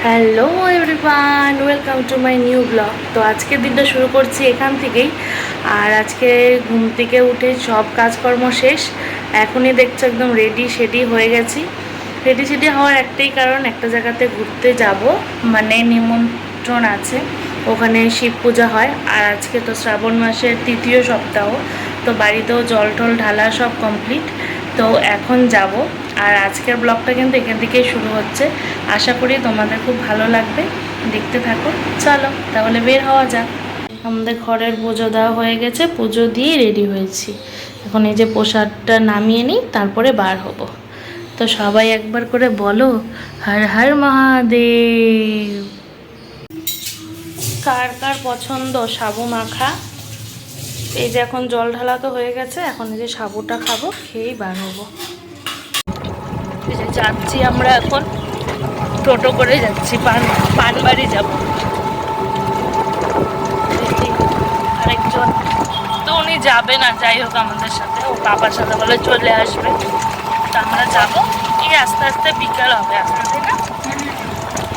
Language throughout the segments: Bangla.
Hello everyone, welcome to my new blog. তো আজকের দিনটা শুরু করছি এখান থেকেই। আর আজকে ঘুম থেকে উঠে সব কাজকর্ম শেষ, এখনই দেখছো একদম রেডি সেডি হয়ে গেছি। রেডি সেডি হওয়ার একটাই কারণ, একটা জায়গাতে ঘুরতে যাব, মানে নিমন্ত্রণ আছে, ওখানে শিব পূজা হয়। আর আজকে তো শ্রাবণ মাসের তৃতীয় সপ্তাহ, তো বাড়িতেও জল টল ঢালা সব কমপ্লিট। তো এখন যাব। আর আজকের ব্লগটা কিন্তু এখান থেকেই শুরু হচ্ছে। আশা করি তোমাদের খুব ভালো লাগবে, দেখতে থাকো। চলো তাহলে বের হওয়া যাক। আমাদের ঘরের পুজো দেওয়া হয়ে গেছে, পুজো দিয়ে রেডি হয়েছি। এখন এই যে প্রসাদটা নামিয়ে নিই, তারপরে বার হব। তো সবাই একবার করে বলো, হর হর মহাদেব। কার কার পছন্দ সাবু মাখা? এই যে এখন জল ঢালা তো হয়ে গেছে, এখন এই যে সাবুটা খাবো, খেয়েই বার হবো। এই যে যাচ্ছি আমরা এখন, টোটো করে যাচ্ছি, পানবাড়ি যাব। আরেকজন তো উনি যাবে না, যাই হোক আমাদের সাথে, ও বাবার সাথে বলে চলে আসবে। তো আমরা যাবো, এই আস্তে আস্তে বিকাল হবে, আস্তে আস্তে না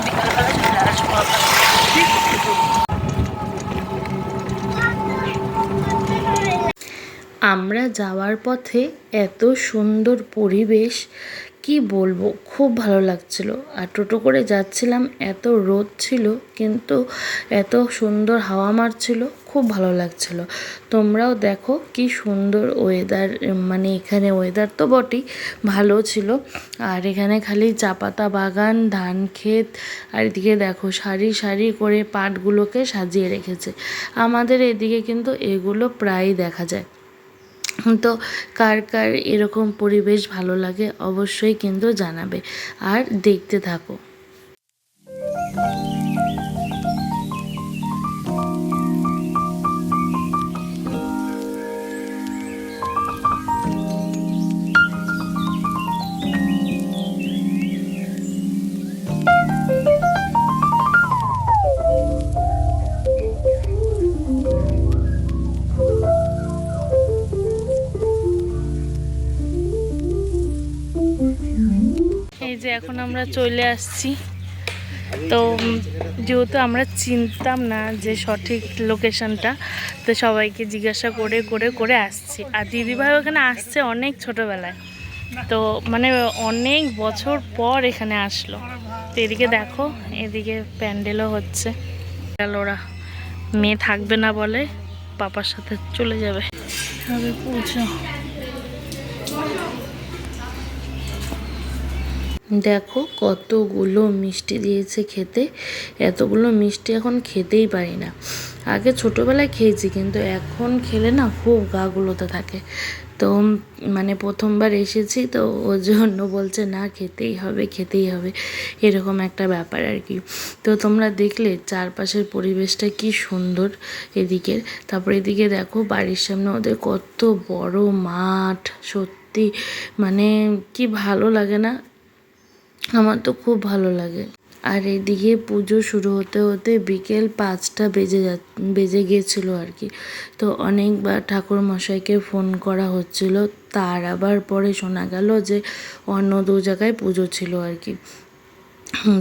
বিকালবেলা চলে আসবো আবার। আমরা যাওয়ার পথে এত সুন্দর পরিবেশ, কি বলবো, খুব ভালো লাগছিল। আর টোটো করে যাচ্ছিলাম, এত রোদ ছিল কিন্তু এত সুন্দর হাওয়া মারছিল, খুব ভালো লাগছিল। তোমরাও দেখো কি সুন্দর ওয়েদার, মানে এখানে ওয়েদার তো বটেই, ভালো ছিল। আর এখানে খালি চা পাতা বাগান, ধান ক্ষেত, আর এদিকে দেখো সারি সারি করে পাটগুলোকে সাজিয়ে রেখেছে। আমাদের এদিকে কিন্তু এগুলো প্রায়ই দেখা যায়। তো কার কার এরকম পরিবেশ ভালো লাগে অবশ্যই কিন্তু জানাবে, আর দেখতে থাকো। এই যে এখন আমরা চলে আসছি। তো যেহেতু আমরা চিনতাম না যে সঠিক লোকেশনটা, তো সবাইকে জিজ্ঞাসা করে করে করে আসছি। আর দিদিভাই ওখানে আসছে অনেক ছোটোবেলায়, তো মানে অনেক বছর পর এখানে আসলো। তো এদিকে দেখো, এদিকে প্যান্ডেলও হচ্ছে। ওরা মেয়ে থাকবে না বলে পাপার সাথে চলে যাবে। সবে পুজো দেখো, কতগুলো মিষ্টি দিয়েছে খেতে। এতগুলো মিষ্টি এখন খেতেই পারি না। আগে ছোটোবেলায় খেয়েছি, কিন্তু এখন খেলে না খুব গাগুলোতে থাকে। তো মানে প্রথমবার এসেছি, তো ওর জন্য বলছে না খেতেই হবে খেতেই হবে, এরকম একটা ব্যাপার আর কি। তো তোমরা দেখলে চারপাশের পরিবেশটা কি সুন্দর এদিকের। তারপর এদিকে দেখো বাড়ির সামনে ওদের কত বড় মাঠ, সত্যি মানে কি ভালো লাগে না? আমার তো খুব ভালো লাগে। আর এদিকে পুজো শুরু হতে হতে বিকেল 5টা বেজে গিয়েছিলো আর কি। তো অনেকবার ঠাকুর মশাইকে ফোন করা হচ্ছিল, তার আবার পরে শোনা গেল যে অন্য 2 জায়গায় পুজো ছিল আর কি।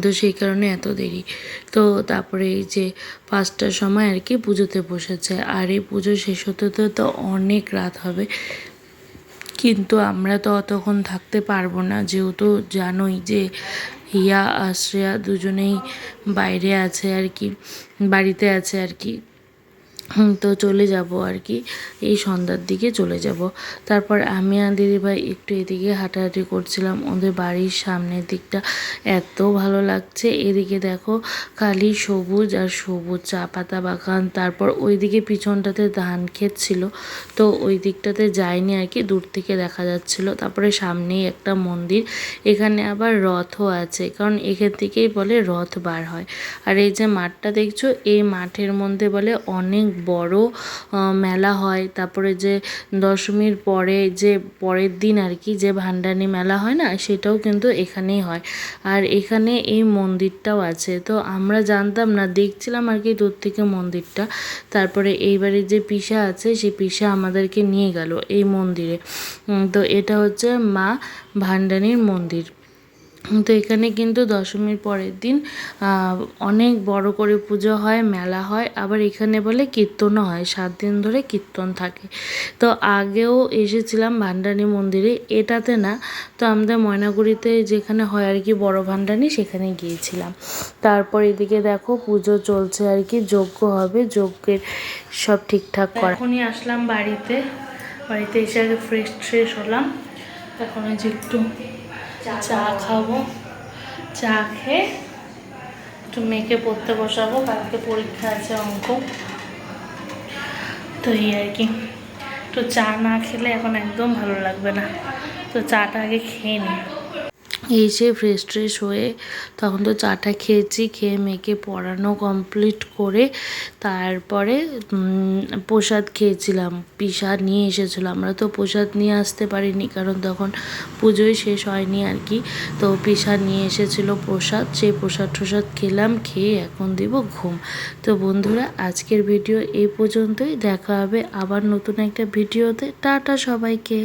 তো সেই কারণে এত দেরি। তো তারপরে এই যে 5টার সময় আর কি পুজোতে বসেছে। আর এই পুজো শেষ হতে তো অনেক রাত হবে, কিন্তু আমরা তো অতক্ষণ থাকতে পারবো না, যেহেতু জানোই যে হিয়া আর শ্রেয়া দুজনেই বাইরে আছে আর কি, বাড়িতে আছে আর কি। তো চলে যাব আর কি, এই সন্ধ্যার দিকে চলে যাব। তারপর আমি আর দিদিভাই একটু এদিকে হাঁটাহাঁটি করছিলাম, ওদের বাড়ির সামনের দিকটা এত ভালো লাগছে। এদিকে দেখো খালি সবুজ আর সবুজ, চা পাতা বাগান। তারপর ওইদিকে পিছনটাতে ধান ক্ষেত ছিল, তো ওই দিকটাতে যাইনি আর কি, দূর থেকে দেখা যাচ্ছিল। তারপরে সামনেই একটা মন্দির, এখানে আবার রথও আছে, কারণ এখান থেকেই বলে রথ বার হয়। আর এই যে মাঠটা দেখছো, এই মাঠের মধ্যে বলে অনেক বড় মেলা হয়। তারপরে যে দশমীর পরে যে পরের দিন আর কি যে ভান্ডানি মেলা হয় না, সেটাও কিন্তু এখানেই হয়। আর এখানে এই মন্দিরটাও আছে, তো আমরা জানতাম না, দেখছিলাম আর কি দূর থেকে মন্দিরটা। তারপরে এইবারে যে পিসা আছে, সেই পিসা আমাদেরকে নিয়ে গেল এই মন্দিরে। তো এটা হচ্ছে মা ভান্ডানির মন্দির। তো এখানে কিন্তু দশমীর পরের দিন অনেক বড় করে পুজো হয়, মেলা হয়, আবার এখানে বলে কীর্তনও হয়, 7 দিন ধরে কীর্তন থাকে। তো আগেও এসেছিলাম ভান্ডানি মন্দিরে, এটাতে না, তো আমাদের ময়নাগুড়িতে যেখানে হয় আর কি বড় ভান্ডানি, সেখানে গিয়েছিলাম। তারপর এদিকে দেখো পুজো চলছে আর কি, যজ্ঞ হবে, যজ্ঞের সব ঠিকঠাক করা। এখনই আসলাম বাড়িতে এসে আগে ফ্রেশ হলাম। এখন যে একটু চা খাবো, চা খেয়ে একটু মেয়েকে পড়তে বসাবো, কালকে পরীক্ষা আছে অঙ্ক। তো এই আর কি, তো চা না খেলে এখন একদম ভালো লাগবে না, তো চাটা আগে খেয়ে নিই। এসে ফ্রেশ হয়ে তখন তো চাটা খেয়েছি, খেয়ে মেয়েকে পড়ানো কমপ্লিট করে তারপরে প্রসাদ খেয়েছিলাম। পিসা নিয়ে এসেছিলো, আমরা তো প্রসাদ নিয়ে আসতে পারিনি কারণ তখন পুজোই শেষ হয়নি আর কি। তো পিসা নিয়ে এসেছিলো প্রসাদ, সেই প্রসাদ খেলাম, খেয়ে এখন দিব ঘুম। তো বন্ধুরা, আজকের ভিডিও এই পর্যন্তই, দেখা হবে আবার নতুন একটা ভিডিওতে। টাটা সবাইকে।